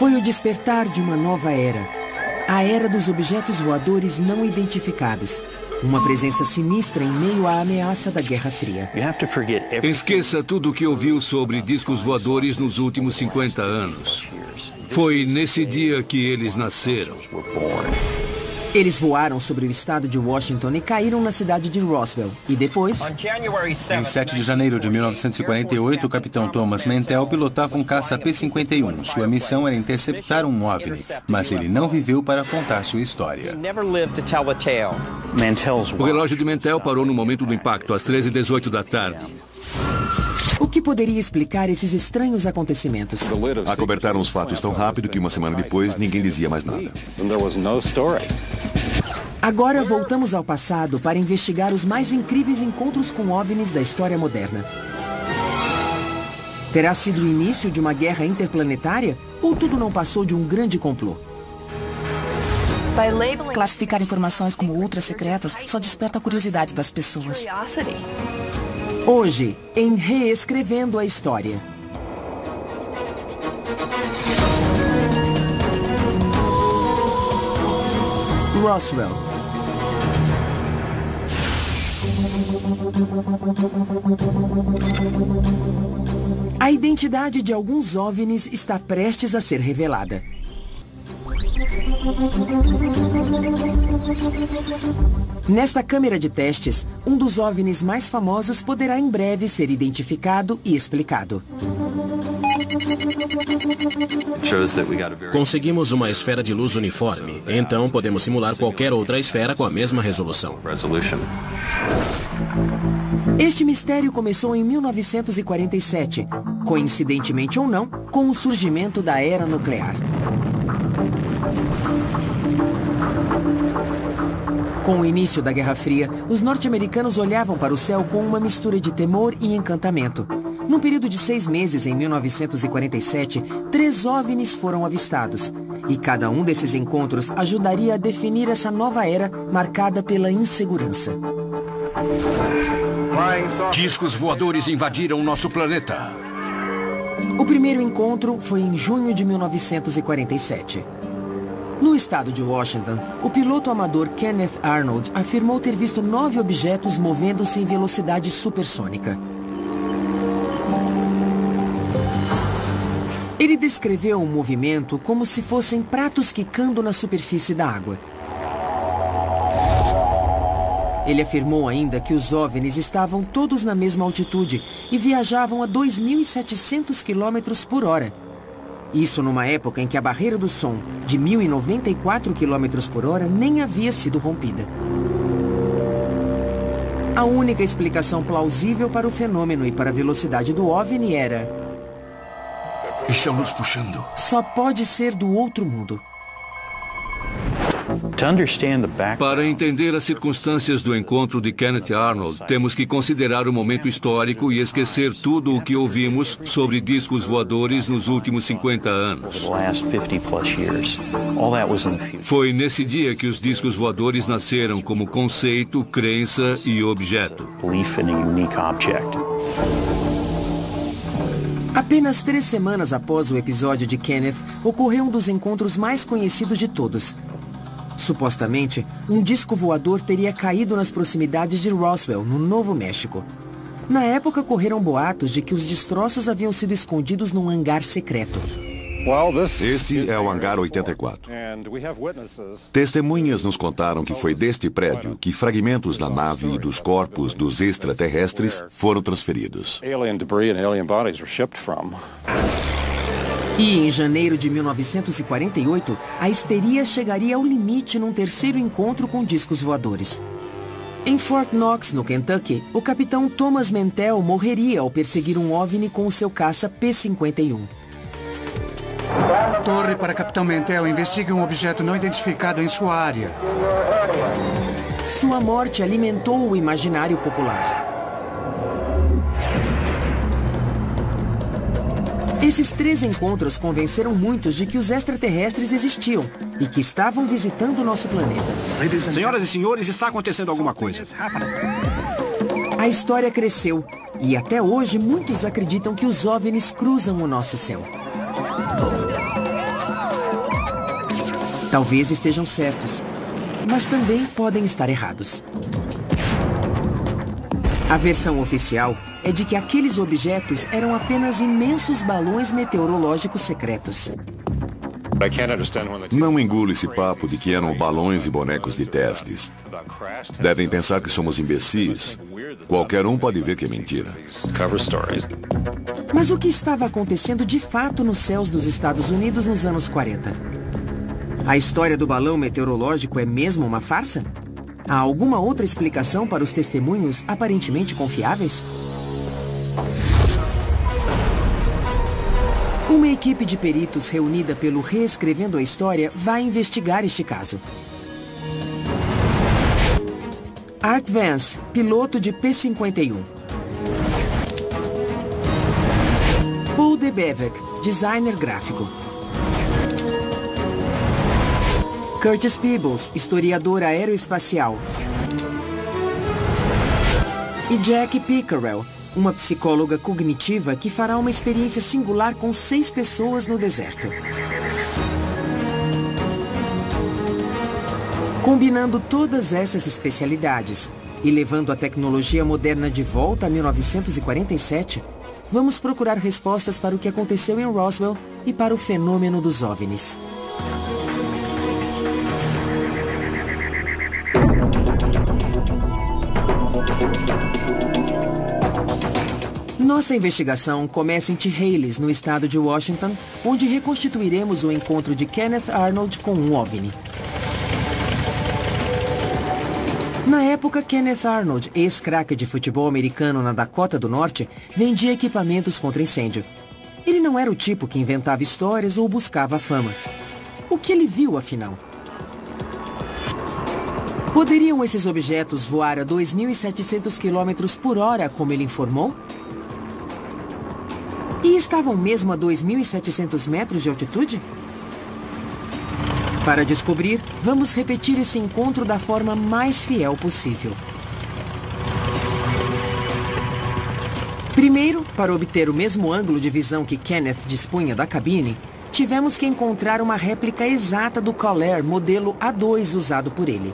Foi o despertar de uma nova era. A era dos objetos voadores não identificados. Uma presença sinistra em meio à ameaça da Guerra Fria. Esqueça tudo o que ouviu sobre discos voadores nos últimos 50 anos. Foi nesse dia que eles nasceram. Eles voaram sobre o estado de Washington e caíram na cidade de Roswell. E depois... Em 7 de janeiro de 1948, o capitão Thomas Mantell pilotava um caça P-51. Sua missão era interceptar um OVNI, mas ele não viveu para contar sua história. O relógio de Mantell parou no momento do impacto, às 13h18 da tarde. O que poderia explicar esses estranhos acontecimentos? Acobertaram os fatos tão rápido que uma semana depois ninguém dizia mais nada. Agora voltamos ao passado para investigar os mais incríveis encontros com OVNIs da história moderna. Terá sido o início de uma guerra interplanetária ou tudo não passou de um grande complô? Classificar informações como ultra-secretas só desperta a curiosidade das pessoas. Hoje, em Reescrevendo a História. Roswell. A identidade de alguns OVNIs está prestes a ser revelada. Nesta câmera de testes, um dos OVNIs mais famosos poderá em breve ser identificado e explicado. Conseguimos uma esfera de luz uniforme, então podemos simular qualquer outra esfera com a mesma resolução. Este mistério começou em 1947, coincidentemente ou não, com o surgimento da era nuclear. Com o início da Guerra Fria, os norte-americanos olhavam para o céu com uma mistura de temor e encantamento. Num período de 6 meses, em 1947, 3 OVNIs foram avistados. E cada um desses encontros ajudaria a definir essa nova era marcada pela insegurança. Discos voadores invadiram nosso planeta. O primeiro encontro foi em junho de 1947. No estado de Washington, o piloto amador Kenneth Arnold afirmou ter visto 9 objetos movendo-se em velocidade supersônica. Ele descreveu o movimento como se fossem pratos quicando na superfície da água. Ele afirmou ainda que os OVNIs estavam todos na mesma altitude e viajavam a 2.700 km por hora. Isso numa época em que a barreira do som, de 1.094 km por hora, nem havia sido rompida. A única explicação plausível para o fenômeno e para a velocidade do OVNI era... Estão nos puxando. Só pode ser do outro mundo. Para entender as circunstâncias do encontro de Kenneth Arnold, temos que considerar o momento histórico e esquecer tudo o que ouvimos sobre discos voadores nos últimos 50 anos. Foi nesse dia que os discos voadores nasceram como conceito, crença e objeto. Apenas 3 semanas após o episódio de Kenneth, ocorreu um dos encontros mais conhecidos de todos. Supostamente, um disco voador teria caído nas proximidades de Roswell, no Novo México. Na época, correram boatos de que os destroços haviam sido escondidos num hangar secreto. Este é o hangar 84. Testemunhas nos contaram que foi deste prédio que fragmentos da nave e dos corpos dos extraterrestres foram transferidos. E em janeiro de 1948, a histeria chegaria ao limite num terceiro encontro com discos voadores. Em Fort Knox, no Kentucky, o capitão Thomas Mantell morreria ao perseguir um OVNI com o seu caça P-51. Torre para Capitão Mantell, investigue um objeto não identificado em sua área. Sua morte alimentou o imaginário popular. Esses 3 encontros convenceram muitos de que os extraterrestres existiam e que estavam visitando o nosso planeta. Senhoras e senhores, está acontecendo alguma coisa. A história cresceu e até hoje muitos acreditam que os OVNIs cruzam o nosso céu. Talvez estejam certos, mas também podem estar errados. A versão oficial é de que aqueles objetos eram apenas imensos balões meteorológicos secretos. Não engulo esse papo de que eram balões e bonecos de testes. Devem pensar que somos imbecis. Qualquer um pode ver que é mentira. Mas o que estava acontecendo de fato nos céus dos Estados Unidos nos anos 40? A história do balão meteorológico é mesmo uma farsa? Há alguma outra explicação para os testemunhos aparentemente confiáveis? Uma equipe de peritos reunida pelo Reescrevendo a História vai investigar este caso. Art Vance, piloto de P-51. Paul DeBevec, designer gráfico. Curtis Peebles, historiador aeroespacial. E Jack Pickerel, uma psicóloga cognitiva que fará uma experiência singular com 6 pessoas no deserto. Combinando todas essas especialidades e levando a tecnologia moderna de volta a 1947, vamos procurar respostas para o que aconteceu em Roswell e para o fenômeno dos OVNIs. Nossa investigação começa em Chehalis, no estado de Washington, onde reconstituiremos o encontro de Kenneth Arnold com um OVNI. Na época, Kenneth Arnold, ex-craque de futebol americano na Dakota do Norte, vendia equipamentos contra incêndio. Ele não era o tipo que inventava histórias ou buscava a fama. O que ele viu, afinal? Poderiam esses objetos voar a 2.700 km por hora, como ele informou? E estavam mesmo a 2.700 metros de altitude? Para descobrir, vamos repetir esse encontro da forma mais fiel possível. Primeiro, para obter o mesmo ângulo de visão que Kenneth dispunha da cabine, tivemos que encontrar uma réplica exata do Caller modelo A2 usado por ele.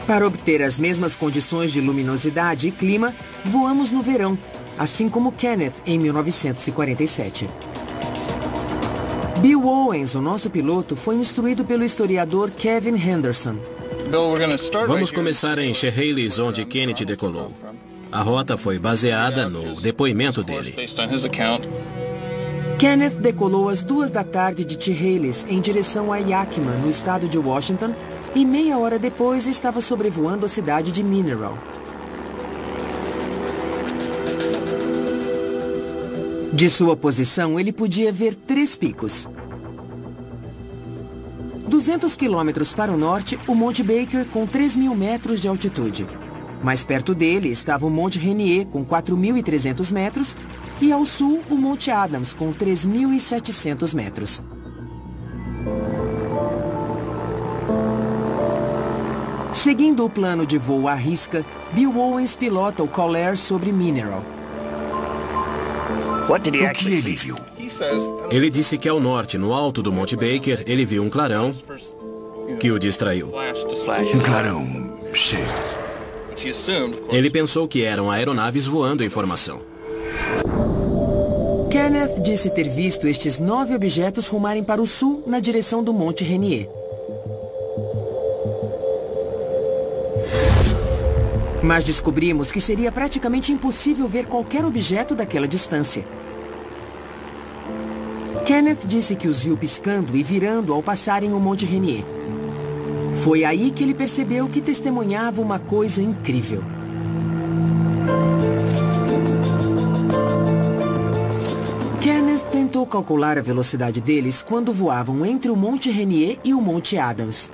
Para obter as mesmas condições de luminosidade e clima, voamos no verão, assim como Kenneth em 1947. Bill Owens, o nosso piloto, foi instruído pelo historiador Kevin Henderson. Vamos começar em Chehalis, onde Kenneth decolou. A rota foi baseada no depoimento dele. Kenneth decolou às 2 da tarde de Chehalis em direção a Yakima, no estado de Washington, e meia hora depois estava sobrevoando a cidade de Mineral. De sua posição, ele podia ver 3 picos. 200 quilômetros para o norte, o Monte Baker com 3.000 metros de altitude. Mais perto dele estava o Monte Rainier com 4.300 metros e ao sul o Monte Adams com 3.700 metros. Seguindo o plano de voo à risca, Bill Owens pilota o Caller sobre Mineral. O que ele viu? Ele disse que ao norte, no alto do Monte Baker, ele viu um clarão que o distraiu. Um clarão, sei. Ele pensou que eram aeronaves voando em formação. Kenneth disse ter visto estes 9 objetos rumarem para o sul na direção do Monte Rainier. Mas descobrimos que seria praticamente impossível ver qualquer objeto daquela distância. Kenneth disse que os viu piscando e virando ao passarem o Monte Rainier. Foi aí que ele percebeu que testemunhava uma coisa incrível. Kenneth tentou calcular a velocidade deles quando voavam entre o Monte Rainier e o Monte Adams.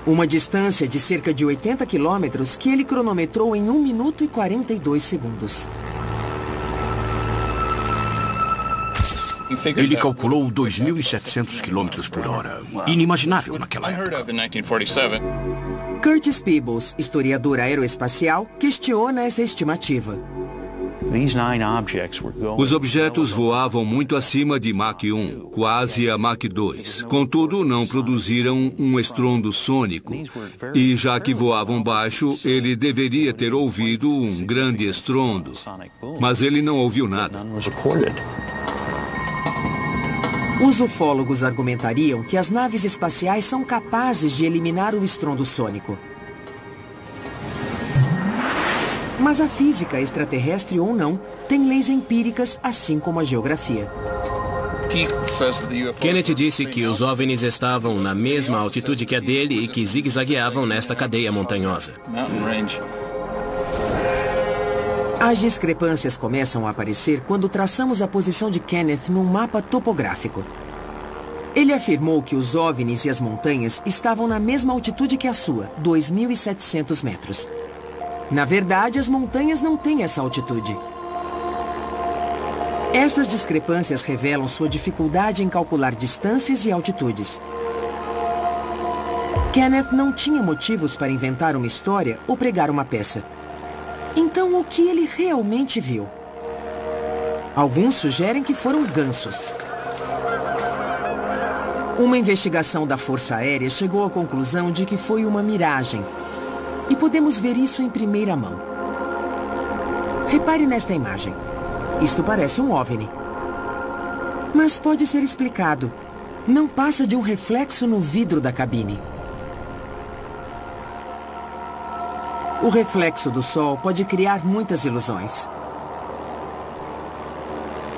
Uma distância de cerca de 80 quilômetros que ele cronometrou em 1 minuto e 42 segundos. Ele calculou 2.700 km por hora. Inimaginável naquela época. Curtis Peebles, historiador aeroespacial, questiona essa estimativa. Os objetos voavam muito acima de Mach 1, quase a Mach 2. Contudo, não produziram um estrondo sônico. E já que voavam baixo, ele deveria ter ouvido um grande estrondo. Mas ele não ouviu nada. Os ufólogos argumentariam que as naves espaciais são capazes de eliminar o estrondo sônico. Mas a física, extraterrestre ou não, tem leis empíricas, assim como a geografia. Kenneth disse que os OVNIs estavam na mesma altitude que a dele e que zigue-zagueavam nesta cadeia montanhosa. As discrepâncias começam a aparecer quando traçamos a posição de Kenneth num mapa topográfico. Ele afirmou que os OVNIs e as montanhas estavam na mesma altitude que a sua, 2.700 metros. Na verdade, as montanhas não têm essa altitude. Essas discrepâncias revelam sua dificuldade em calcular distâncias e altitudes. Kenneth não tinha motivos para inventar uma história ou pregar uma peça. Então, o que ele realmente viu? Alguns sugerem que foram gansos. Uma investigação da Força Aérea chegou à conclusão de que foi uma miragem. E podemos ver isso em primeira mão. Repare nesta imagem. Isto parece um OVNI. Mas pode ser explicado. Não passa de um reflexo no vidro da cabine. O reflexo do Sol pode criar muitas ilusões.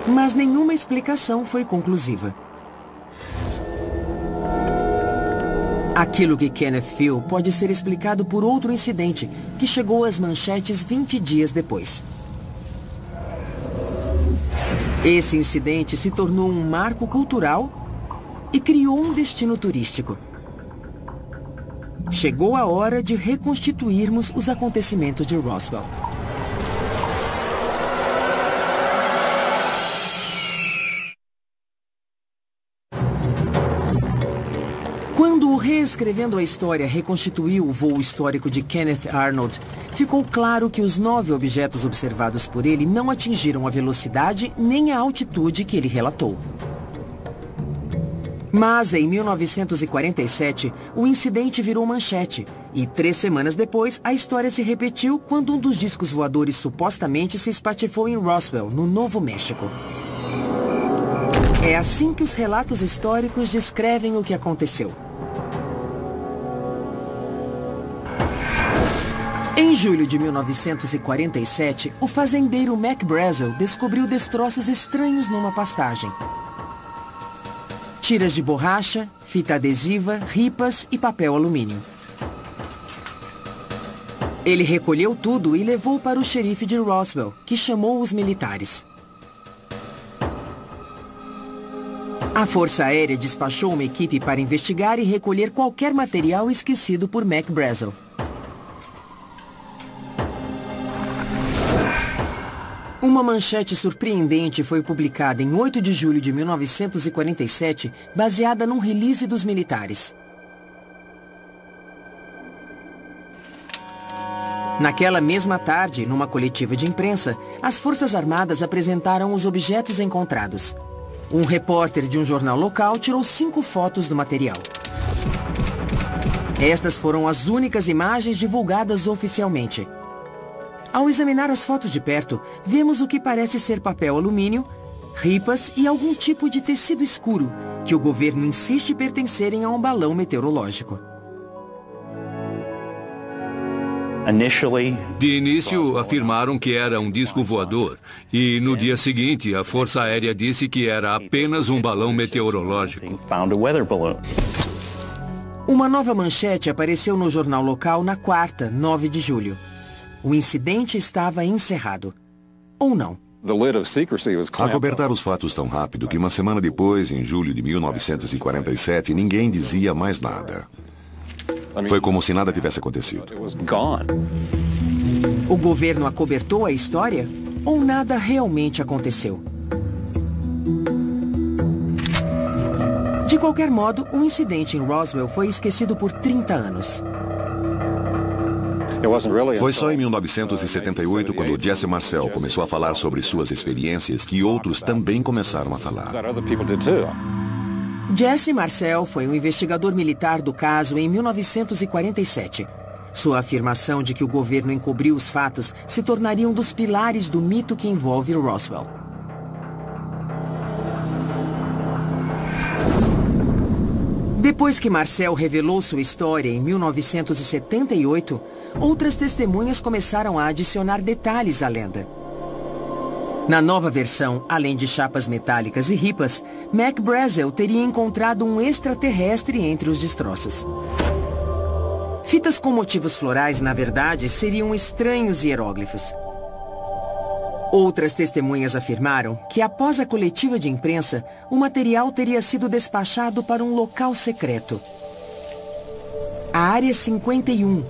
Mas nenhuma explicação foi conclusiva. Aquilo que Kenneth viu pode ser explicado por outro incidente que chegou às manchetes 20 dias depois. Esse incidente se tornou um marco cultural e criou um destino turístico. Chegou a hora de reconstituirmos os acontecimentos de Roswell. Quando o Reescrevendo a História reconstituiu o voo histórico de Kenneth Arnold, ficou claro que os 9 objetos observados por ele não atingiram a velocidade nem a altitude que ele relatou. Mas, em 1947, o incidente virou manchete. E 3 semanas depois, a história se repetiu quando um dos discos voadores supostamente se espatifou em Roswell, no Novo México. É assim que os relatos históricos descrevem o que aconteceu. Em julho de 1947, o fazendeiro Mac Brazel descobriu destroços estranhos numa pastagem. Tiras de borracha, fita adesiva, ripas e papel alumínio. Ele recolheu tudo e levou para o xerife de Roswell, que chamou os militares. A Força Aérea despachou uma equipe para investigar e recolher qualquer material esquecido por Mac Brazel. Uma manchete surpreendente foi publicada em 8 de julho de 1947, baseada num release dos militares. Naquela mesma tarde, numa coletiva de imprensa, as Forças Armadas apresentaram os objetos encontrados. Um repórter de um jornal local tirou 5 fotos do material. Estas foram as únicas imagens divulgadas oficialmente. Ao examinar as fotos de perto, vemos o que parece ser papel alumínio, ripas e algum tipo de tecido escuro, que o governo insiste pertencerem a um balão meteorológico. De início, afirmaram que era um disco voador. E no dia seguinte, a Força Aérea disse que era apenas um balão meteorológico. Uma nova manchete apareceu no jornal local na quarta, 9 de julho. O incidente estava encerrado. Ou não. Acobertar os fatos tão rápido que uma semana depois, em julho de 1947, ninguém dizia mais nada. Foi como se nada tivesse acontecido. O governo acobertou a história? Ou nada realmente aconteceu? De qualquer modo, o incidente em Roswell foi esquecido por 30 anos. Foi só em 1978, quando Jesse Marcel começou a falar sobre suas experiências, que outros também começaram a falar. Jesse Marcel foi um investigador militar do caso em 1947. Sua afirmação de que o governo encobriu os fatos se tornaria um dos pilares do mito que envolve Roswell. Depois que Marcel revelou sua história em 1978, outras testemunhas começaram a adicionar detalhes à lenda. Na nova versão, além de chapas metálicas e ripas, Mac Brazel teria encontrado um extraterrestre entre os destroços. Fitas com motivos florais, na verdade, seriam estranhos hieróglifos. Outras testemunhas afirmaram que, após a coletiva de imprensa, o material teria sido despachado para um local secreto. A Área 51,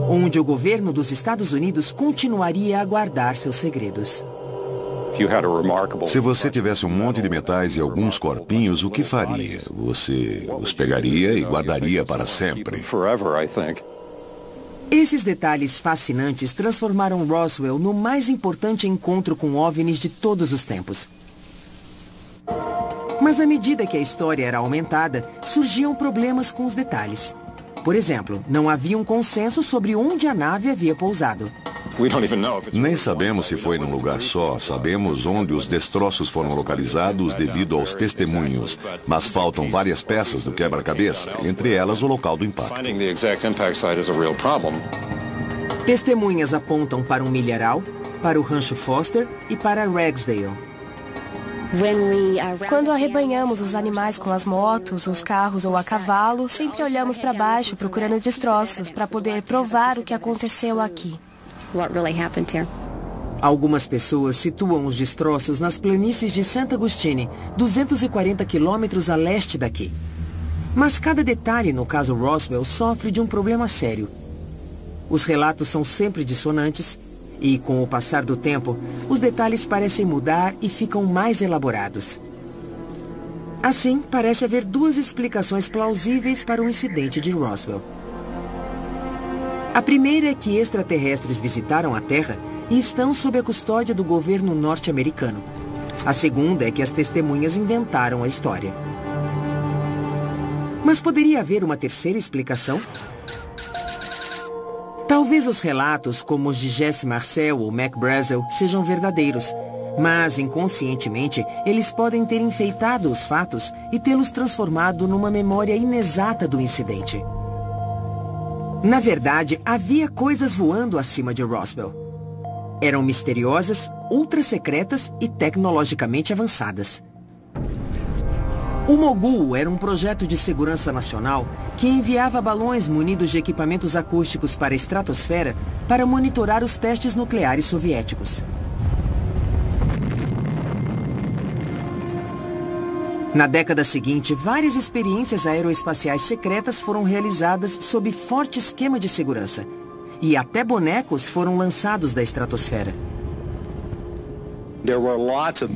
onde o governo dos Estados Unidos continuaria a guardar seus segredos. Se você tivesse um monte de metais e alguns corpinhos, o que faria? Você os pegaria e guardaria para sempre. Esses detalhes fascinantes transformaram Roswell no mais importante encontro com OVNIs de todos os tempos. Mas à medida que a história era aumentada, surgiam problemas com os detalhes. Por exemplo, não havia um consenso sobre onde a nave havia pousado. Nem sabemos se foi num lugar só, sabemos onde os destroços foram localizados devido aos testemunhos, mas faltam várias peças do quebra-cabeça, entre elas o local do impacto. Testemunhas apontam para um milharal, para o Rancho Foster e para Ragsdale. Quando arrebanhamos os animais com as motos, os carros ou a cavalo, sempre olhamos para baixo procurando destroços para poder provar o que aconteceu aqui. Algumas pessoas situam os destroços nas planícies de St. Augustine, 240 quilômetros a leste daqui. Mas cada detalhe no caso Roswell sofre de um problema sério. Os relatos são sempre dissonantes e, com o passar do tempo, os detalhes parecem mudar e ficam mais elaborados. Assim, parece haver duas explicações plausíveis para o incidente de Roswell. A primeira é que extraterrestres visitaram a Terra e estão sob a custódia do governo norte-americano. A segunda é que as testemunhas inventaram a história. Mas poderia haver uma terceira explicação? Talvez os relatos, como os de Jesse Marcel ou Mac Brazel, sejam verdadeiros, mas inconscientemente eles podem ter enfeitado os fatos e tê-los transformado numa memória inexata do incidente. Na verdade, havia coisas voando acima de Roswell. Eram misteriosas, ultra-secretas e tecnologicamente avançadas. O Mogul era um projeto de segurança nacional que enviava balões munidos de equipamentos acústicos para a estratosfera para monitorar os testes nucleares soviéticos. Na década seguinte, várias experiências aeroespaciais secretas foram realizadas sob forte esquema de segurança. E até bonecos foram lançados da estratosfera.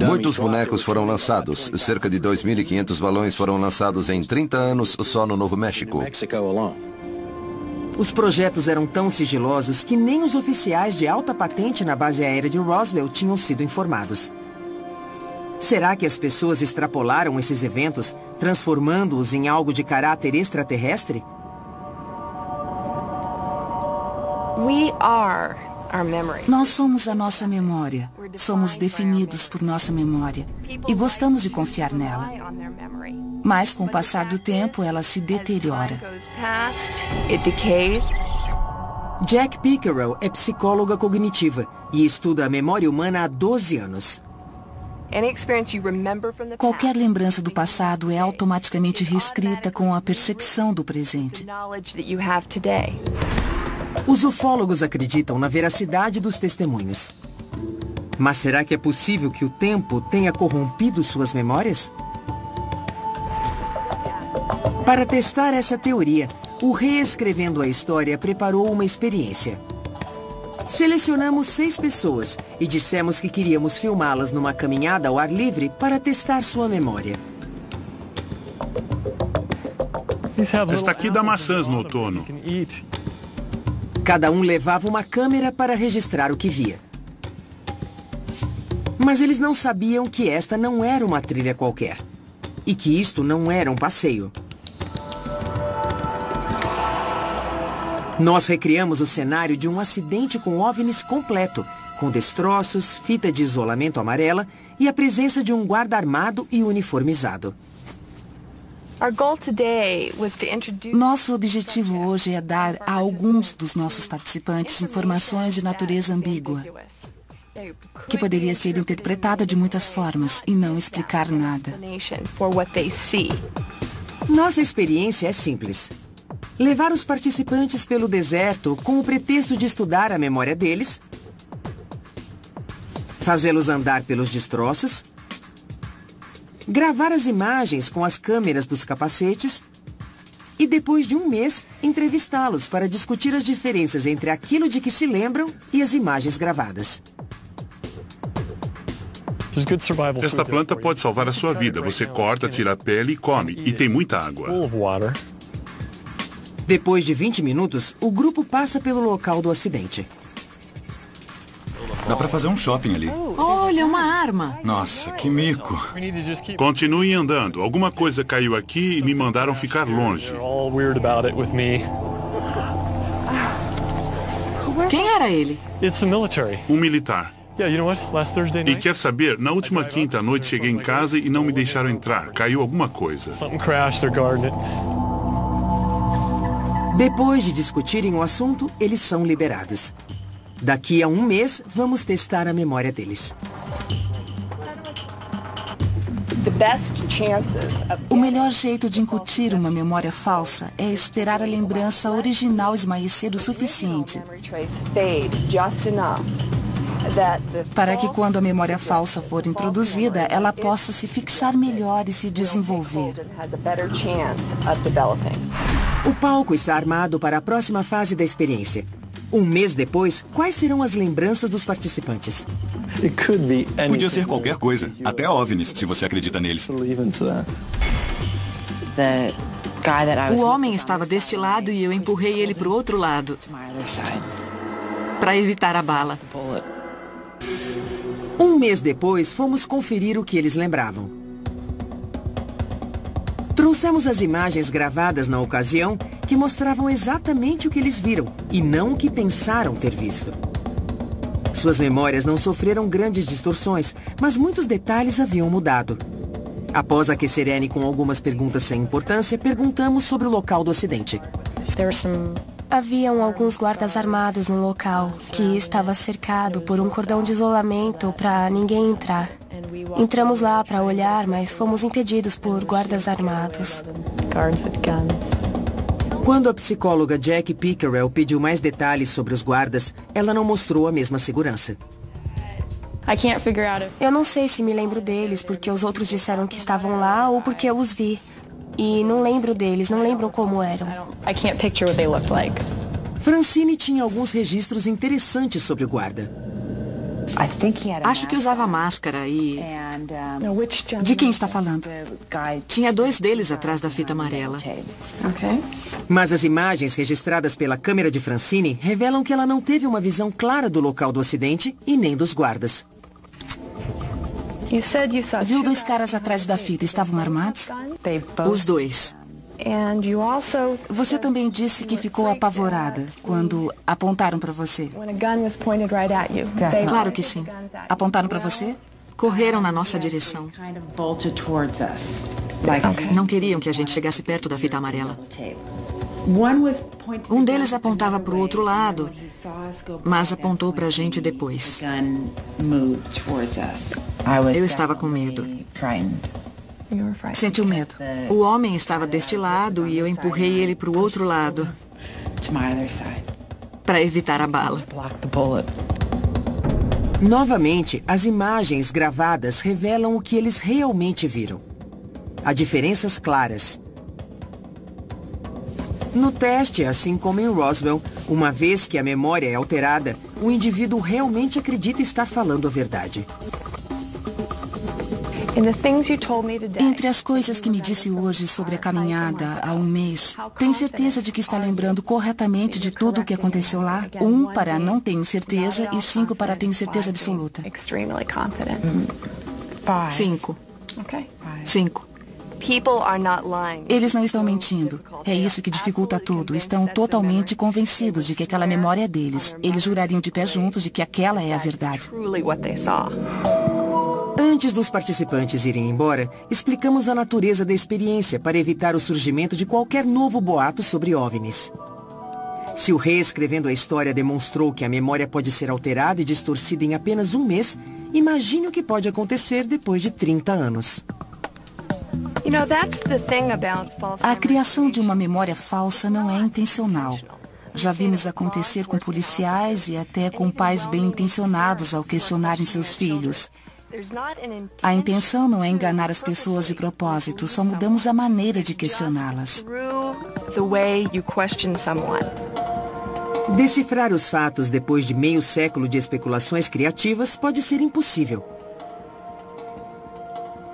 Muitos bonecos foram lançados. Cerca de 2.500 balões foram lançados em 30 anos só no Novo México. Os projetos eram tão sigilosos que nem os oficiais de alta patente na base aérea de Roswell tinham sido informados. Será que as pessoas extrapolaram esses eventos, transformando-os em algo de caráter extraterrestre? Nós somos a nossa memória. Somos definidos por nossa memória. E gostamos de confiar nela. Mas, com o passar do tempo, ela se deteriora. Jack Pickerel é psicóloga cognitiva e estuda a memória humana há 12 anos. Qualquer lembrança do passado é automaticamente reescrita com a percepção do presente. Os ufólogos acreditam na veracidade dos testemunhos. Mas será que é possível que o tempo tenha corrompido suas memórias? Para testar essa teoria, o Reescrevendo a História preparou uma experiência. Selecionamos 6 pessoas e dissemos que queríamos filmá-las numa caminhada ao ar livre para testar sua memória. Esta aqui dá maçãs no outono. Cada um levava uma câmera para registrar o que via. Mas eles não sabiam que esta não era uma trilha qualquer. E que isto não era um passeio. Nós recriamos o cenário de um acidente com OVNIs completo, com destroços, fita de isolamento amarela e a presença de um guarda armado e uniformizado. Nosso objetivo hoje é dar a alguns dos nossos participantes informações de natureza ambígua, que poderia ser interpretada de muitas formas e não explicar nada. Nossa experiência é simples. Levar os participantes pelo deserto com o pretexto de estudar a memória deles, fazê-los andar pelos destroços, gravar as imagens com as câmeras dos capacetes e, depois de um mês, entrevistá-los para discutir as diferenças entre aquilo de que se lembram e as imagens gravadas. Esta planta pode salvar a sua vida. Você corta, tira a pele e come. E tem muita água. Depois de 20 minutos, o grupo passa pelo local do acidente. Dá pra fazer um shopping ali. Olha, uma arma. Nossa, que mico. Continuem andando. Alguma coisa caiu aqui e me mandaram ficar longe. Quem era ele? Um militar. E quer saber, na última quinta à noite cheguei em casa e não me deixaram entrar. Caiu alguma coisa. Depois de discutirem o assunto, eles são liberados. Daqui a um mês, vamos testar a memória deles. O melhor jeito de incutir uma memória falsa é esperar a lembrança original esmaecer o suficiente para que, quando a memória falsa for introduzida, ela possa se fixar melhor e se desenvolver. O palco está armado para a próxima fase da experiência. Um mês depois, quais serão as lembranças dos participantes? Podia ser qualquer coisa, até OVNIs, se você acredita neles. O homem estava deste lado e eu empurrei ele para o outro lado, para evitar a bala. Um mês depois, fomos conferir o que eles lembravam. Trouxemos as imagens gravadas na ocasião que mostravam exatamente o que eles viram e não o que pensaram ter visto. Suas memórias não sofreram grandes distorções, mas muitos detalhes haviam mudado. Após aquecer Annie com algumas perguntas sem importância, perguntamos sobre o local do acidente. Haviam alguns guardas armados no local, que estava cercado por um cordão de isolamento para ninguém entrar. Entramos lá para olhar, mas fomos impedidos por guardas armados. Quando a psicóloga Jack Pickerel pediu mais detalhes sobre os guardas, ela não mostrou a mesma segurança. Eu não sei se me lembro deles porque os outros disseram que estavam lá ou porque eu os vi. E não lembro deles, não lembro como eram. Francine tinha alguns registros interessantes sobre o guarda. Acho que usava máscara e... De quem está falando? Tinha 2 deles atrás da fita amarela. Mas as imagens registradas pela câmera de Francine revelam que ela não teve uma visão clara do local do acidente e nem dos guardas. Viu 2 caras atrás da fita, estavam armados? Os 2. Você também disse que ficou apavorada quando apontaram para você. Claro que sim. Apontaram para você? Correram na nossa direção. Não queriam que a gente chegasse perto da fita amarela. Um deles apontava para o outro lado, mas apontou para a gente depois. Eu estava com medo. Sentiu medo? O homem estava deste lado e eu empurrei ele para o outro lado, para evitar a bala. Novamente, as imagens gravadas revelam o que eles realmente viram. Há diferenças claras. No teste, assim como em Roswell, uma vez que a memória é alterada, o indivíduo realmente acredita estar falando a verdade. Entre as coisas que me disse hoje sobre a caminhada há um mês, tem certeza de que está lembrando corretamente de tudo o que aconteceu lá? 1 para não tenho certeza e 5 para tenho certeza absoluta. 5. 5. Eles não estão mentindo. É isso que dificulta tudo. Estão totalmente convencidos de que aquela memória é deles. Eles jurariam de pé juntos de que aquela é a verdade. Antes dos participantes irem embora, explicamos a natureza da experiência para evitar o surgimento de qualquer novo boato sobre OVNIs. Se o reescrevendo a história demonstrou que a memória pode ser alterada e distorcida em apenas um mês, imagine o que pode acontecer depois de 30 anos. A criação de uma memória falsa não é intencional. Já vimos acontecer com policiais e até com pais bem intencionados ao questionarem seus filhos. A intenção não é enganar as pessoas de propósito, só mudamos a maneira de questioná-las. Decifrar os fatos depois de meio século de especulações criativas pode ser impossível.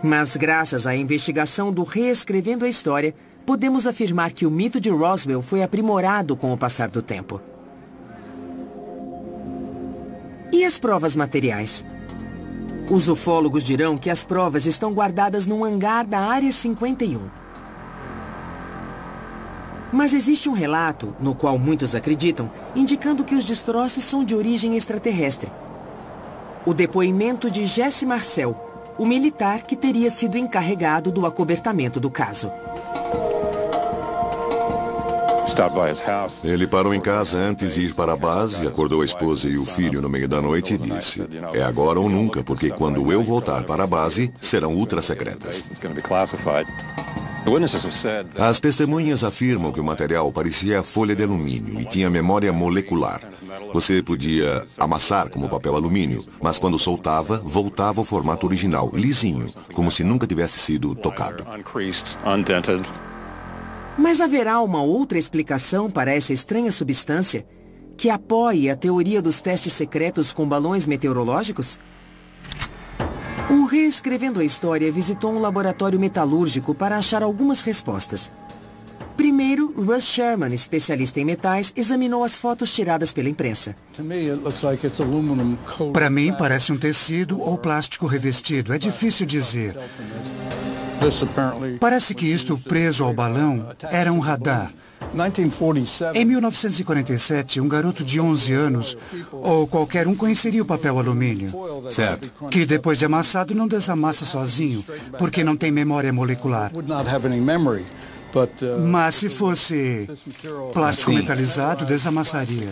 Mas graças à investigação do Reescrevendo a História, podemos afirmar que o mito de Roswell foi aprimorado com o passar do tempo. E as provas materiais? Os ufólogos dirão que as provas estão guardadas num hangar da Área 51. Mas existe um relato, no qual muitos acreditam, indicando que os destroços são de origem extraterrestre. O depoimento de Jesse Marcel, o militar que teria sido encarregado do acobertamento do caso. Ele parou em casa antes de ir para a base, acordou a esposa e o filho no meio da noite e disse: "É agora ou nunca, porque quando eu voltar para a base, serão ultra-secretas." As testemunhas afirmam que o material parecia folha de alumínio e tinha memória molecular. Você podia amassar como papel alumínio, mas quando soltava, voltava ao formato original, lisinho, como se nunca tivesse sido tocado. Mas haverá uma outra explicação para essa estranha substância que apoie a teoria dos testes secretos com balões meteorológicos? O Reescrevendo a História visitou um laboratório metalúrgico para achar algumas respostas. Primeiro, Russ Sherman, especialista em metais, examinou as fotos tiradas pela imprensa. Para mim, parece um tecido ou plástico revestido. É difícil dizer. Parece que isto preso ao balão era um radar. Em 1947, um garoto de 11 anos, ou qualquer um, conheceria o papel alumínio. Certo. Que depois de amassado não desamassa sozinho, porque não tem memória molecular. Mas se fosse plástico metalizado, desamassaria.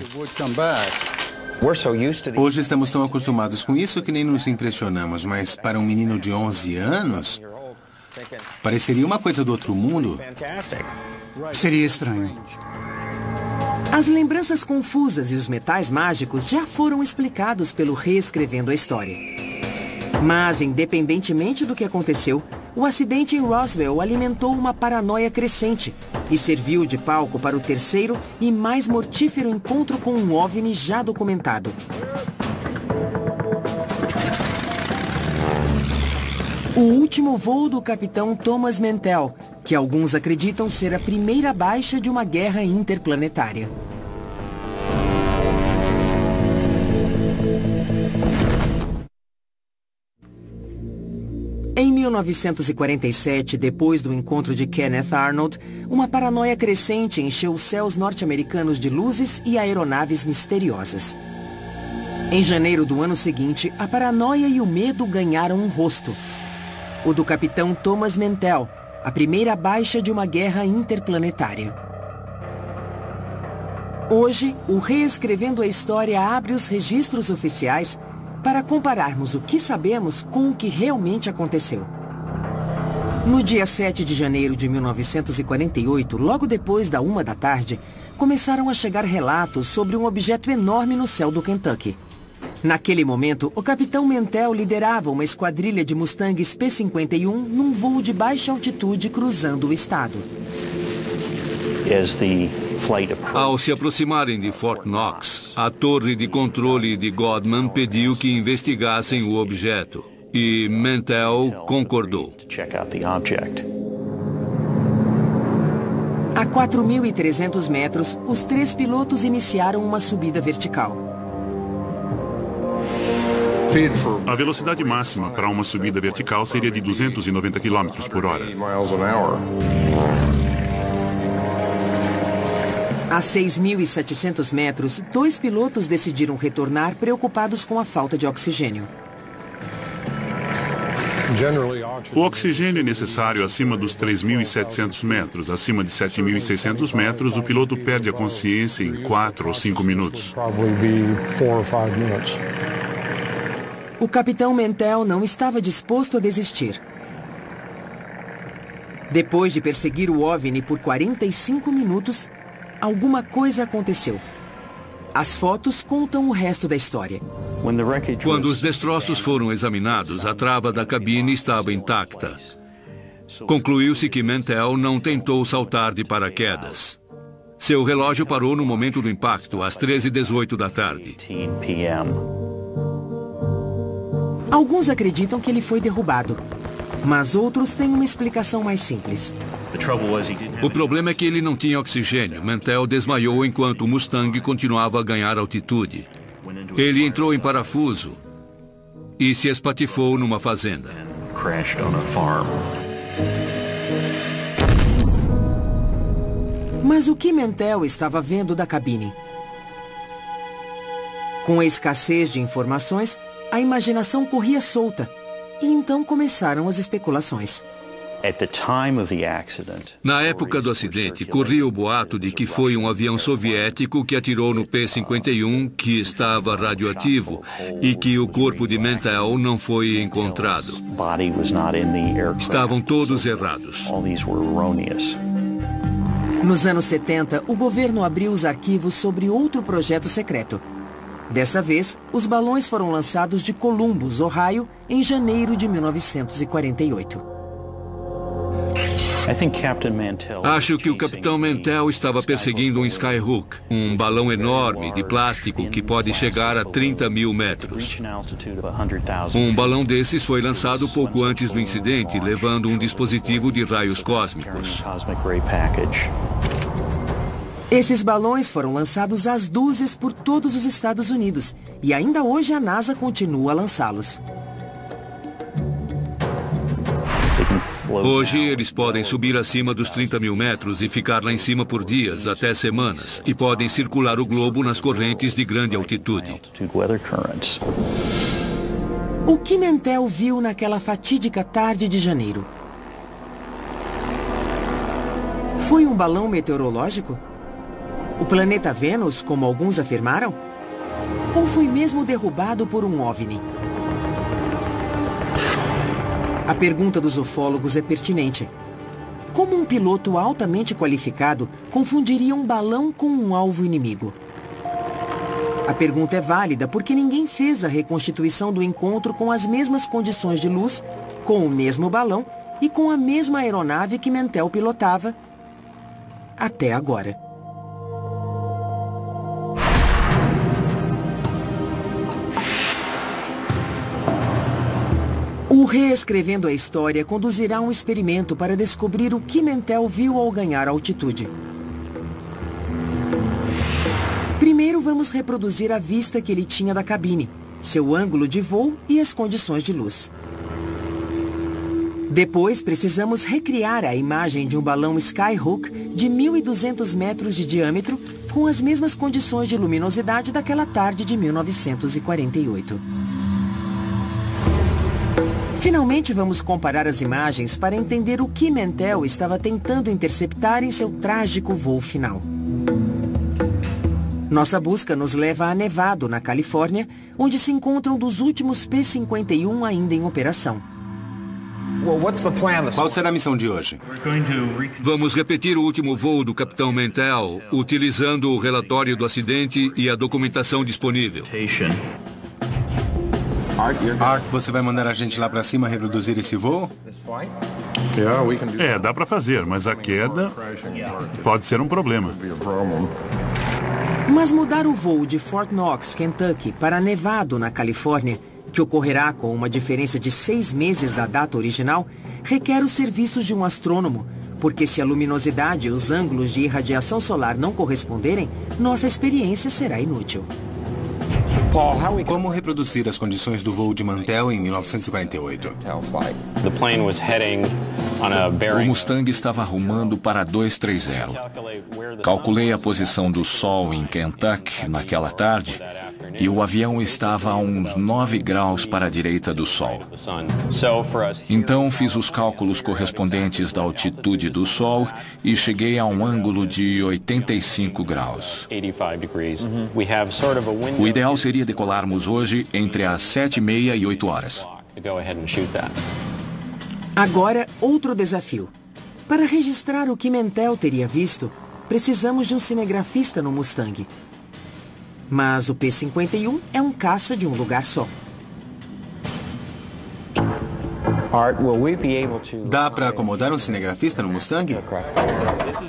Hoje estamos tão acostumados com isso que nem nos impressionamos, mas para um menino de 11 anos, pareceria uma coisa do outro mundo. Seria estranho. As lembranças confusas e os metais mágicos já foram explicados pelo Reescrevendo a História. Mas, independentemente do que aconteceu, o acidente em Roswell alimentou uma paranoia crescente e serviu de palco para o terceiro e mais mortífero encontro com um OVNI já documentado. O último voo do capitão Thomas Mantell, que alguns acreditam ser a primeira baixa de uma guerra interplanetária. Em 1947, depois do encontro de Kenneth Arnold, uma paranoia crescente encheu os céus norte-americanos de luzes e aeronaves misteriosas. Em janeiro do ano seguinte, a paranoia e o medo ganharam um rosto. O do capitão Thomas Mantell, a primeira baixa de uma guerra interplanetária. Hoje, o Reescrevendo a História abre os registros oficiais para compararmos o que sabemos com o que realmente aconteceu. No dia 7 de janeiro de 1948, logo depois da 1 da tarde, começaram a chegar relatos sobre um objeto enorme no céu do Kentucky. Naquele momento, o capitão Mantell liderava uma esquadrilha de Mustangs P-51 num voo de baixa altitude cruzando o estado. Ao se aproximarem de Fort Knox, a torre de controle de Godman pediu que investigassem o objeto. e Mantell concordou. A 4.300 metros, os 3 pilotos iniciaram uma subida vertical. A velocidade máxima para uma subida vertical seria de 290 km por hora. A 6.700 metros, 2 pilotos decidiram retornar preocupados com a falta de oxigênio. O oxigênio é necessário acima dos 3.700 metros. Acima de 7.600 metros, o piloto perde a consciência em 4 ou 5 minutos. O capitão Mantell não estava disposto a desistir. Depois de perseguir o OVNI por 45 minutos, alguma coisa aconteceu. As fotos contam o resto da história. Quando os destroços foram examinados, a trava da cabine estava intacta. Concluiu-se que Mantell não tentou saltar de paraquedas. Seu relógio parou no momento do impacto, às 13h18 da tarde. Alguns acreditam que ele foi derrubado, mas outros têm uma explicação mais simples. O problema é que ele não tinha oxigênio. Mantell desmaiou enquanto o Mustang continuava a ganhar altitude. Ele entrou em parafuso e se espatifou numa fazenda. Mas o que Mantell estava vendo da cabine? Com a escassez de informações, a imaginação corria solta e então começaram as especulações. Na época do acidente, corria o boato de que foi um avião soviético que atirou no P-51, que estava radioativo, e que o corpo de Mantell não foi encontrado. Estavam todos errados. Nos anos 70, o governo abriu os arquivos sobre outro projeto secreto. Dessa vez, os balões foram lançados de Columbus, Ohio, em janeiro de 1948. Acho que o capitão Mantell estava perseguindo um Skyhook, um balão enorme de plástico que pode chegar a 30 mil metros. Um balão desses foi lançado pouco antes do incidente, levando um dispositivo de raios cósmicos. Esses balões foram lançados às dúzias por todos os Estados Unidos e ainda hoje a NASA continua a lançá-los. Hoje, eles podem subir acima dos 30 mil metros e ficar lá em cima por dias, até semanas, e podem circular o globo nas correntes de grande altitude. O que Mantell viu naquela fatídica tarde de janeiro? Foi um balão meteorológico? O planeta Vênus, como alguns afirmaram? Ou foi mesmo derrubado por um OVNI? A pergunta dos ufólogos é pertinente. Como um piloto altamente qualificado confundiria um balão com um alvo inimigo? A pergunta é válida porque ninguém fez a reconstituição do encontro com as mesmas condições de luz, com o mesmo balão e com a mesma aeronave que Mantell pilotava até agora. O Reescrevendo a História conduzirá um experimento para descobrir o que Mantell viu ao ganhar altitude. Primeiro vamos reproduzir a vista que ele tinha da cabine, seu ângulo de voo e as condições de luz. Depois precisamos recriar a imagem de um balão Skyhook de 1.200 metros de diâmetro com as mesmas condições de luminosidade daquela tarde de 1948. Finalmente vamos comparar as imagens para entender o que Mantell estava tentando interceptar em seu trágico voo final. Nossa busca nos leva a Nevado, na Califórnia, onde se encontram dos últimos P-51 ainda em operação. Qual será a missão de hoje? Vamos repetir o último voo do capitão Mantell, utilizando o relatório do acidente e a documentação disponível. Art, você vai mandar a gente lá para cima reproduzir esse voo? Dá para fazer, mas a queda pode ser um problema. Mas mudar o voo de Fort Knox, Kentucky, para Nevado, na Califórnia, que ocorrerá com uma diferença de 6 meses da data original, requer os serviços de um astrônomo, porque se a luminosidade e os ângulos de irradiação solar não corresponderem, nossa experiência será inútil. Como reproduzir as condições do voo de Mantell em 1948? O Mustang estava rumando para 230. Calculei a posição do Sol em Kentucky naquela tarde e o avião estava a uns 9 graus para a direita do Sol. Então fiz os cálculos correspondentes da altitude do Sol e cheguei a um ângulo de 85 graus. O ideal seria decolarmos hoje entre as 7h30 e 8 horas. Agora, outro desafio. Para registrar o que Mantell teria visto, precisamos de um cinegrafista no Mustang. Mas o P-51 é um caça de um lugar só. Dá para acomodar um cinegrafista no Mustang?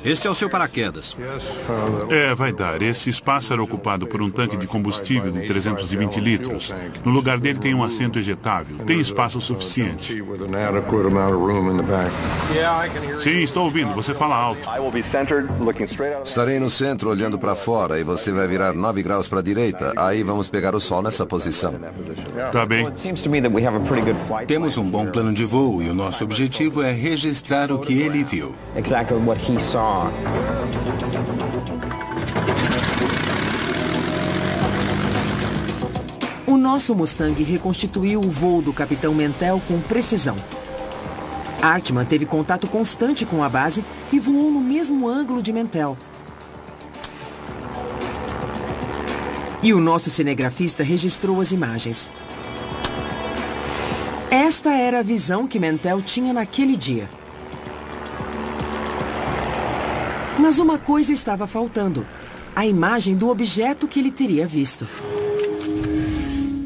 Este é o seu paraquedas. Vai dar. Esse espaço era ocupado por um tanque de combustível de 320 litros. No lugar dele tem um assento ejetável. Tem espaço suficiente. Sim, estou ouvindo. Você fala alto. Estarei no centro olhando para fora e você vai virar 9 graus para a direita. Aí vamos pegar o sol nessa posição. Tá bem. Temos um bom plano de voo e o nosso objetivo é registrar o que ele viu. O nosso Mustang reconstituiu o voo do capitão Mantell com precisão. Hartmann teve contato constante com a base e voou no mesmo ângulo de Mantell. E o nosso cinegrafista registrou as imagens. Esta era a visão que Mantell tinha naquele dia. Mas uma coisa estava faltando: a imagem do objeto que ele teria visto.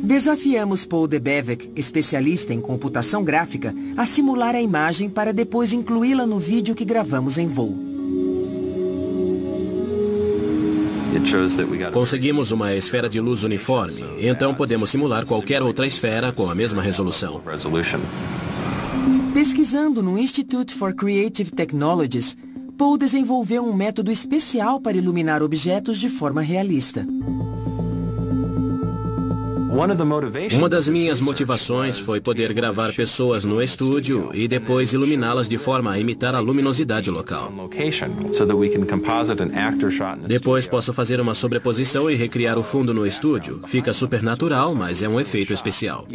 Desafiamos Paul Debevec, especialista em computação gráfica, a simular a imagem para depois incluí-la no vídeo que gravamos em voo. Conseguimos uma esfera de luz uniforme, então podemos simular qualquer outra esfera com a mesma resolução. Pesquisando no Institute for Creative Technologies, Paul desenvolveu um método especial para iluminar objetos de forma realista. Uma das minhas motivações foi poder gravar pessoas no estúdio e depois iluminá-las de forma a imitar a luminosidade local. Depois posso fazer uma sobreposição e recriar o fundo no estúdio. Fica super natural, mas é um efeito especial.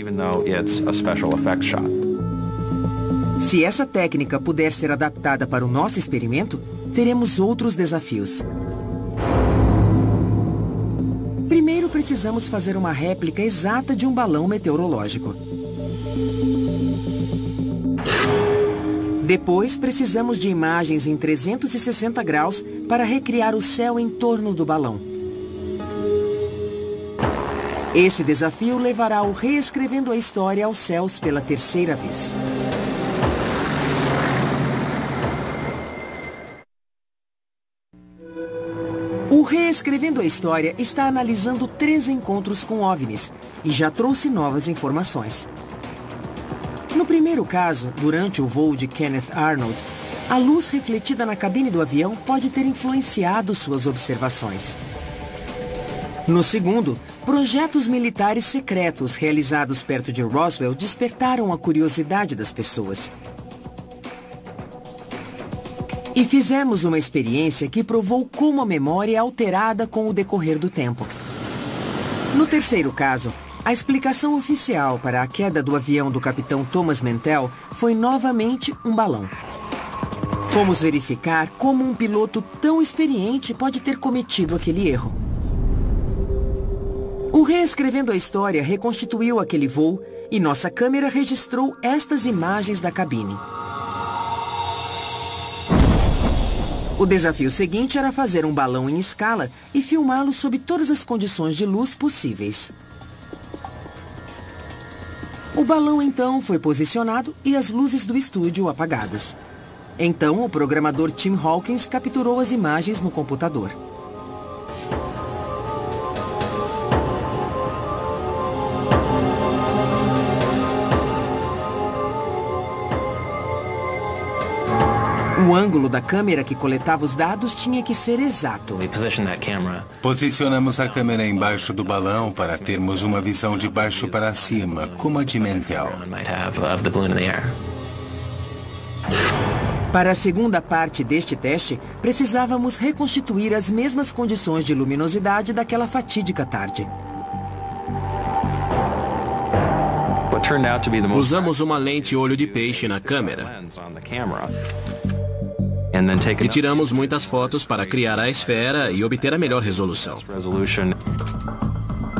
Se essa técnica puder ser adaptada para o nosso experimento, teremos outros desafios. Primeiro, precisamos fazer uma réplica exata de um balão meteorológico. Depois, precisamos de imagens em 360 graus para recriar o céu em torno do balão. Esse desafio levará ao Reescrevendo a História aos céus pela 3ª vez. O Reescrevendo a História está analisando 3 encontros com OVNIs e já trouxe novas informações. No primeiro caso, durante o voo de Kenneth Arnold, a luz refletida na cabine do avião pode ter influenciado suas observações. No segundo, projetos militares secretos realizados perto de Roswell despertaram a curiosidade das pessoas. E fizemos uma experiência que provou como a memória é alterada com o decorrer do tempo. No terceiro caso, a explicação oficial para a queda do avião do capitão Thomas Mantell foi novamente um balão. Fomos verificar como um piloto tão experiente pode ter cometido aquele erro. O Reescrevendo a História reconstituiu aquele voo e nossa câmera registrou estas imagens da cabine. O desafio seguinte era fazer um balão em escala e filmá-lo sob todas as condições de luz possíveis. O balão então foi posicionado e as luzes do estúdio apagadas. Então o programador Tim Hawkins capturou as imagens no computador. O ângulo da câmera que coletava os dados tinha que ser exato. Posicionamos a câmera embaixo do balão para termos uma visão de baixo para cima, como a de Mantell. Para a segunda parte deste teste, precisávamos reconstituir as mesmas condições de luminosidade daquela fatídica tarde. Usamos uma lente olho de peixe na câmera. E tiramos muitas fotos para criar a esfera e obter a melhor resolução.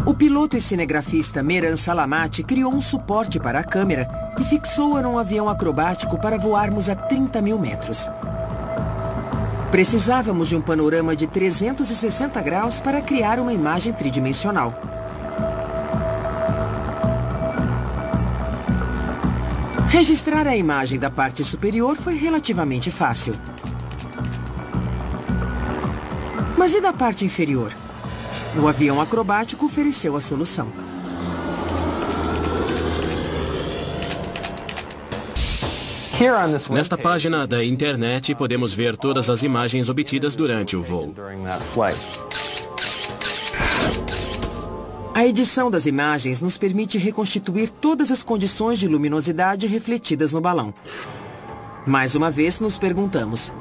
O piloto e cinegrafista Meran Salamati criou um suporte para a câmera e fixou-a num avião acrobático para voarmos a 30 mil metros. Precisávamos de um panorama de 360 graus para criar uma imagem tridimensional. Registrar a imagem da parte superior foi relativamente fácil. Mas e da parte inferior? O avião acrobático ofereceu a solução. Nesta página da internet, podemos ver todas as imagens obtidas durante o voo. A edição das imagens nos permite reconstituir todas as condições de luminosidade refletidas no balão. Mais uma vez, nos perguntamos: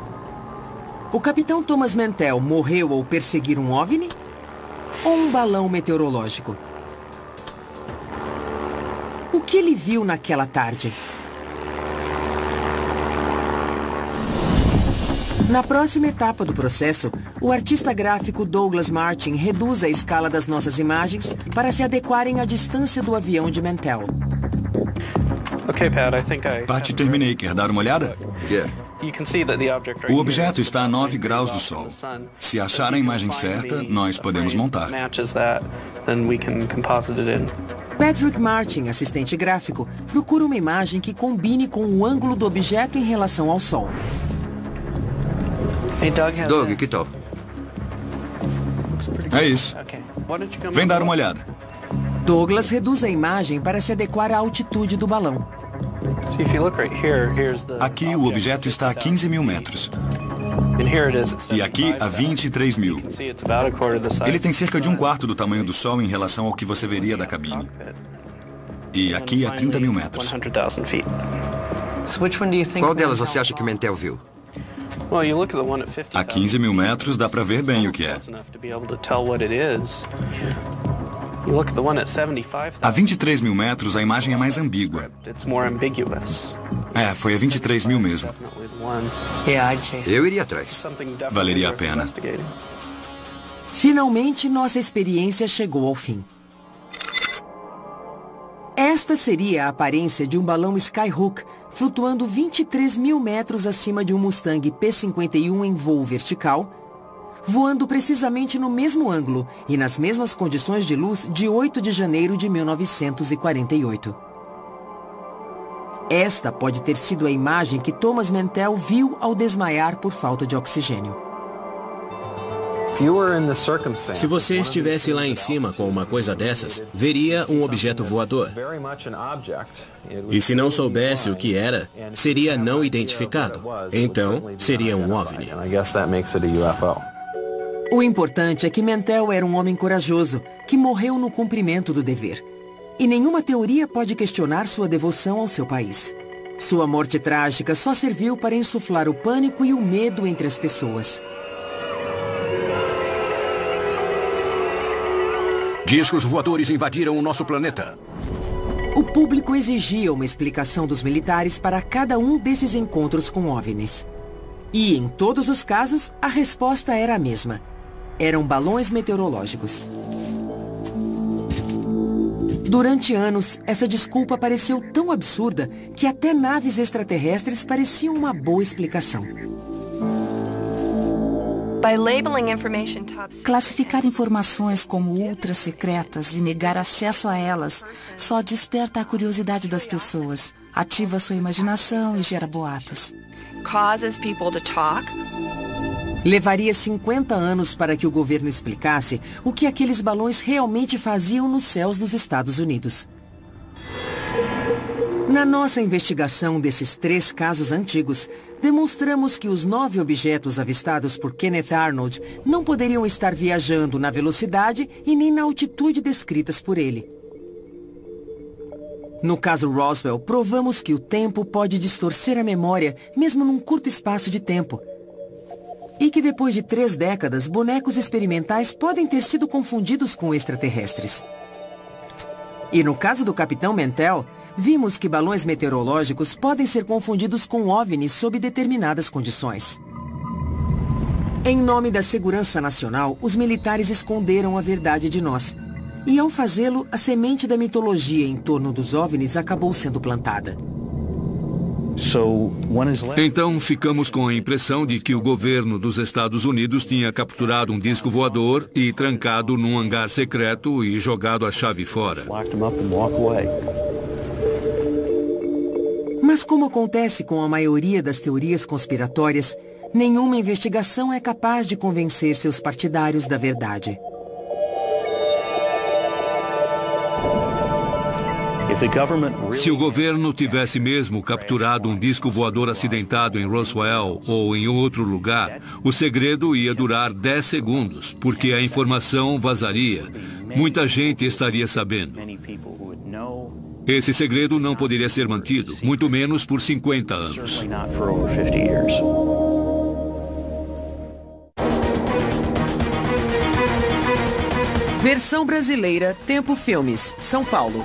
o capitão Thomas Mantell morreu ao perseguir um OVNI? Ou um balão meteorológico? O que ele viu naquela tarde? Na próxima etapa do processo, o artista gráfico Douglas Martin reduz a escala das nossas imagens para se adequarem à distância do avião de Mantell. Pat, terminei. Quer dar uma olhada? Quer. O objeto está a 9 graus do Sol. Se achar a imagem certa, nós podemos montar. Patrick Martin, assistente gráfico, procura uma imagem que combine com o ângulo do objeto em relação ao Sol. Doug, que tal? É isso. Vem dar uma olhada. Douglas reduz a imagem para se adequar à altitude do balão. Aqui o objeto está a 15 mil metros. E aqui a 23 mil. Ele tem cerca de 1/4 do tamanho do Sol em relação ao que você veria da cabine. E aqui a 30 mil metros. Qual delas você acha que Mantell viu? A 15 mil metros dá para ver bem o que é. A 23 mil metros a imagem é mais ambígua. É, foi a 23 mil mesmo. Eu iria atrás. Valeria a pena. Finalmente, nossa experiência chegou ao fim. Esta seria a aparência de um balão Skyhook flutuando 23 mil metros acima de um Mustang P-51 em voo vertical, voando precisamente no mesmo ângulo e nas mesmas condições de luz de 8 de janeiro de 1948. Esta pode ter sido a imagem que Thomas Mantell viu ao desmaiar por falta de oxigênio. Se você estivesse lá em cima com uma coisa dessas, veria um objeto voador. E se não soubesse o que era, seria não identificado. Então, seria um OVNI. O importante é que Mantell era um homem corajoso, que morreu no cumprimento do dever. E nenhuma teoria pode questionar sua devoção ao seu país. Sua morte trágica só serviu para insuflar o pânico e o medo entre as pessoas. Discos voadores invadiram o nosso planeta. O público exigia uma explicação dos militares para cada um desses encontros com OVNIs. E, em todos os casos, a resposta era a mesma. Eram balões meteorológicos. Durante anos, essa desculpa pareceu tão absurda que até naves extraterrestres pareciam uma boa explicação. Classificar informações como ultra secretas e negar acesso a elas só desperta a curiosidade das pessoas, ativa sua imaginação e gera boatos. Levaria 50 anos para que o governo explicasse o que aqueles balões realmente faziam nos céus dos Estados Unidos. Na nossa investigação desses 3 casos antigos, demonstramos que os 9 objetos avistados por Kenneth Arnold não poderiam estar viajando na velocidade e nem na altitude descritas por ele. No caso Roswell, provamos que o tempo pode distorcer a memória, mesmo num curto espaço de tempo. E que depois de 3 décadas, bonecos experimentais podem ter sido confundidos com extraterrestres. E no caso do Capitão Mantell, vimos que balões meteorológicos podem ser confundidos com OVNIs sob determinadas condições. Em nome da segurança nacional, os militares esconderam a verdade de nós. E ao fazê-lo, a semente da mitologia em torno dos OVNIs acabou sendo plantada. Então ficamos com a impressão de que o governo dos Estados Unidos tinha capturado um disco voador e trancado num hangar secreto e jogado a chave fora. Mas como acontece com a maioria das teorias conspiratórias, nenhuma investigação é capaz de convencer seus partidários da verdade. Se o governo tivesse mesmo capturado um disco voador acidentado em Roswell ou em outro lugar, o segredo ia durar 10 segundos, porque a informação vazaria. Muita gente estaria sabendo. Esse segredo não poderia ser mantido, muito menos por 50 anos. Versão brasileira, Tempo Filmes, São Paulo.